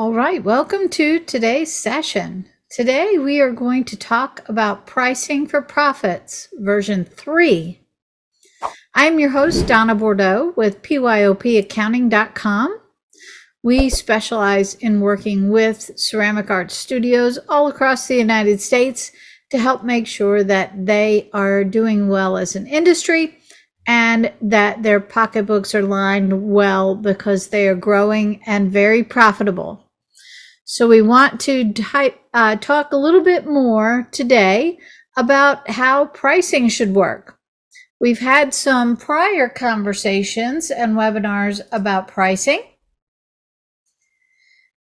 All right, welcome to today's session. Today we are going to talk about pricing for profits, version 3. I'm your host, Donna Bordeaux with pyopaccounting.com. We specialize in working with ceramic art studios all across the United States to help make sure that they are doing well as an industry and that their pocketbooks are lined well because they are growing and very profitable. So we want to talk a little bit more today about how pricing should work. We've had some prior conversations and webinars about pricing.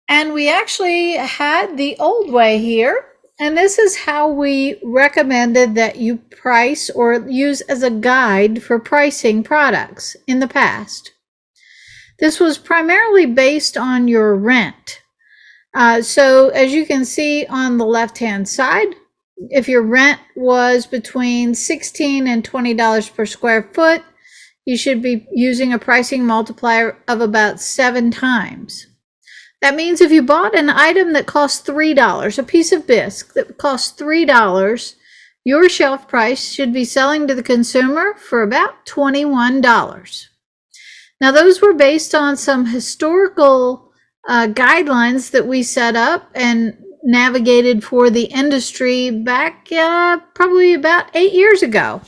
And we actually had the old way here. And this is how we recommended that you price or use as a guide for pricing products in the past. This was primarily based on your rent. So as you can see on the left-hand side, if your rent was between $16 and $20 per square foot, you should be using a pricing multiplier of about 7 times. That means if you bought an item that cost $3, a piece of bisque that costs $3, your shelf price should be selling to the consumer for about $21. Now, those were based on some historical guidelines that we set up and navigated for the industry back probably about 8 years ago.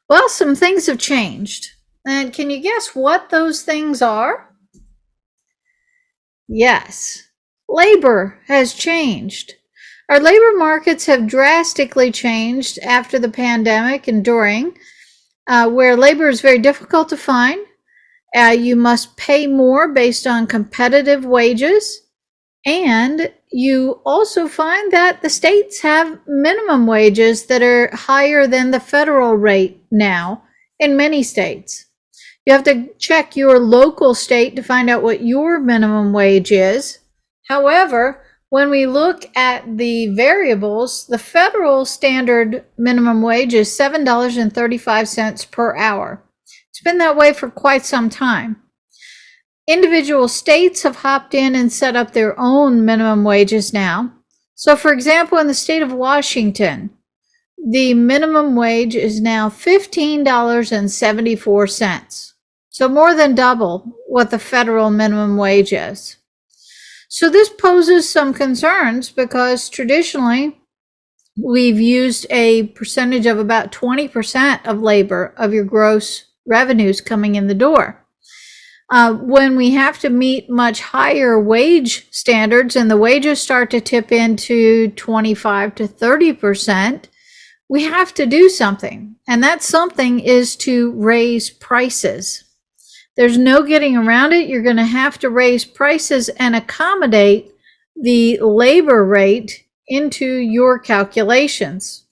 Well, some things have changed. And can you guess what those things are? Yes, labor has changed. Our labor markets have drastically changed after the pandemic and during, where labor is very difficult to find. You must pay more based on competitive wages. And you also find that the states have minimum wages that are higher than the federal rate now in many states. You have to check your local state to find out what your minimum wage is. However, when we look at the variables, the federal standard minimum wage is $7.35 per hour. It's been that way for quite some time. Individual states have hopped in and set up their own minimum wages now. So for example, in the state of Washington, the minimum wage is now $15.74. So more than double what the federal minimum wage is. So this poses some concerns because traditionally we've used a percentage of about 20% of labor of your gross revenues coming in the door. When we have to meet much higher wage standards and the wages start to tip into 25 to 30%, we have to do something. And that something is to raise prices. There's no getting around it. You're going to have to raise prices and accommodate the labor rate into your calculations.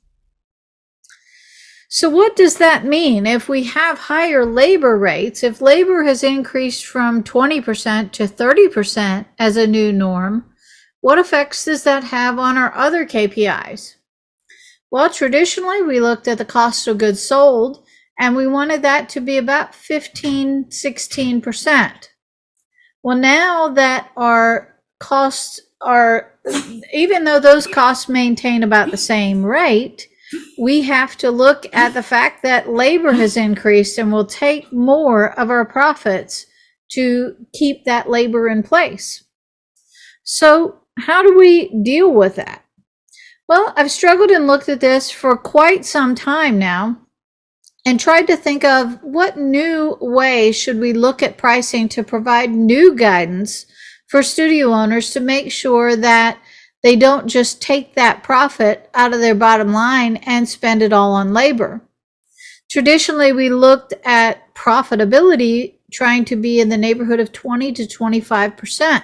So what does that mean? If we have higher labor rates, if labor has increased from 20% to 30% as a new norm, what effects does that have on our other KPIs? Well, traditionally, we looked at the cost of goods sold, and we wanted that to be about 16%. Well, now that our costs are, even though those costs maintain about the same rate, we have to look at the fact that labor has increased and will take more of our profits to keep that labor in place. So how do we deal with that? Well, I've struggled and looked at this for quite some time now and tried to think of what new way should we look at pricing to provide new guidance for studio owners to make sure that they don't just take that profit out of their bottom line and spend it all on labor. Traditionally, we looked at profitability trying to be in the neighborhood of 20 to 25%.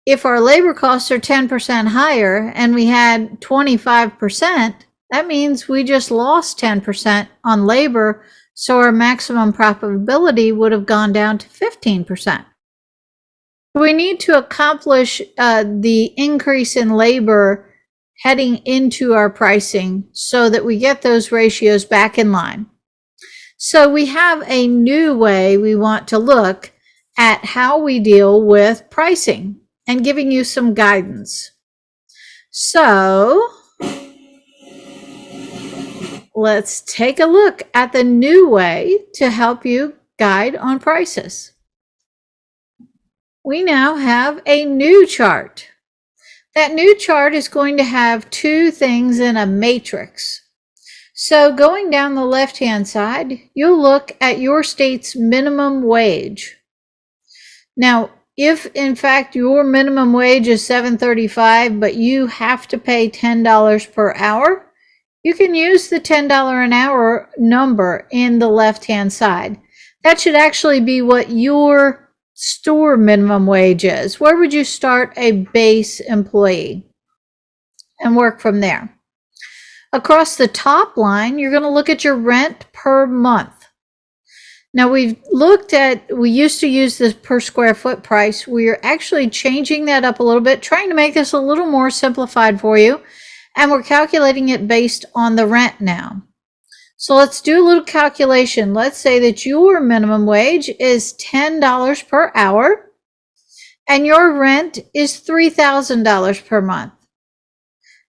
If our labor costs are 10% higher and we had 25%, that means we just lost 10% on labor, so our maximum profitability would have gone down to 15%. We need to accomplish the increase in labor heading into our pricing so that we get those ratios back in line. So we have a new way we want to look at how we deal with pricing and giving you some guidance. So let's take a look at the new way to help you guide on prices. We now have a new chart. That new chart is going to have two things in a matrix. So going down the left-hand side, you'll look at your state's minimum wage. Now, if in fact your minimum wage is $7.35, but you have to pay $10 per hour, you can use the $10 an hour number in the left-hand side. That should actually be what your store minimum wage is. Where would you start a base employee and work from there? Across the top line, you're going to look at your rent per month. Now we used to use the per square foot price. We're actually changing that up a little bit, trying to make this a little more simplified for you. And we're calculating it based on the rent now. So let's do a little calculation. Let's say that your minimum wage is $10 per hour and your rent is $3,000 per month.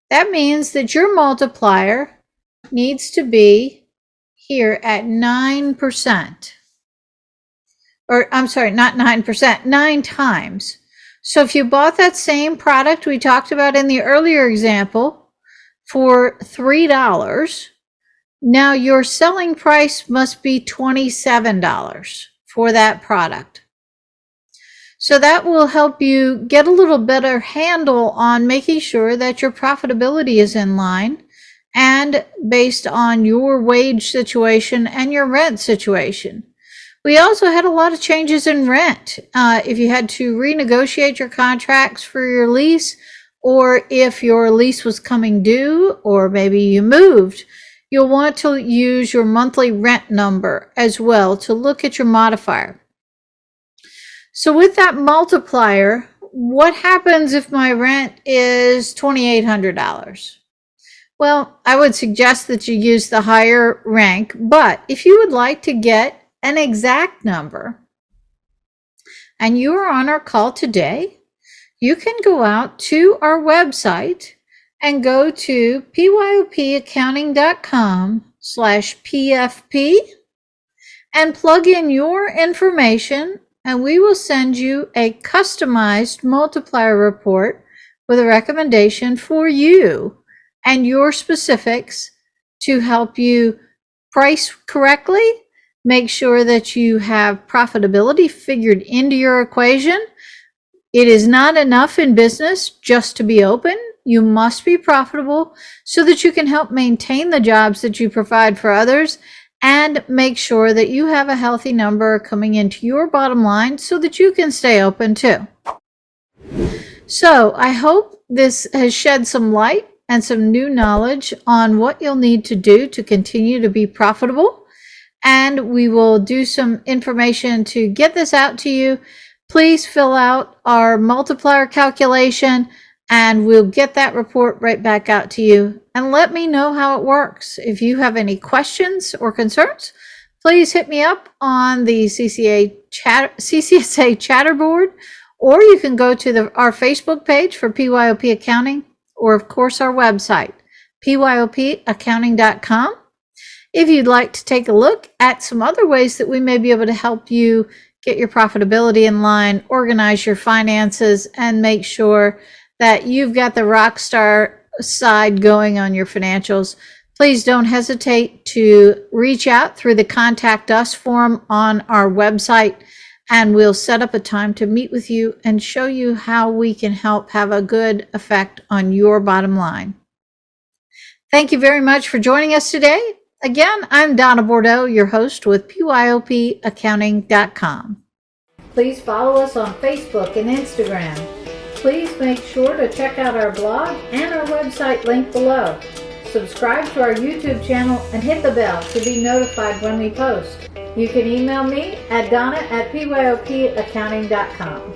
That means that your multiplier needs to be here at 9%. Or I'm sorry, not 9%, 9 times. So if you bought that same product we talked about in the earlier example for $3, now your selling price must be $27 for that product. So that will help you get a little better handle on making sure that your profitability is in line and based on your wage situation and your rent situation. We also had a lot of changes in rent. If you had to renegotiate your contracts for your lease, or if your lease was coming due, or maybe you moved, you'll want to use your monthly rent number as well to look at your modifier. So with that multiplier, what happens if my rent is $2,800? Well, I would suggest that you use the higher rank, but if you would like to get an exact number and you are on our call today, you can go out to our website and go to pyopaccounting.com/PFP and plug in your information, and we will send you a customized multiplier report with a recommendation for you and your specifics to help you price correctly, make sure that you have profitability figured into your equation. It is not enough in business just to be open. You must be profitable so that you can help maintain the jobs that you provide for others and make sure that you have a healthy number coming into your bottom line so that you can stay open too. So I hope this has shed some light and some new knowledge on what you'll need to do to continue to be profitable. And we will do some information to get this out to you. Please fill out our multiplier calculation and we'll get that report right back out to you. And let me know how it works. If you have any questions or concerns, please hit me up on the CCSA chatter board, or you can go to our Facebook page for PYOP Accounting, or of course our website, pyopaccounting.com. If you'd like to take a look at some other ways that we may be able to help you get your profitability in line, organize your finances, and make sure that you've got the rock star side going on your financials, please don't hesitate to reach out through the Contact Us form on our website, and we'll set up a time to meet with you and show you how we can help have a good effect on your bottom line. Thank you very much for joining us today. Again, I'm Donna Bordeaux, your host with pyopaccounting.com. Please follow us on Facebook and Instagram. Please make sure to check out our blog and our website link below. Subscribe to our YouTube channel and hit the bell to be notified when we post. You can email me at donna@pyopaccounting.com.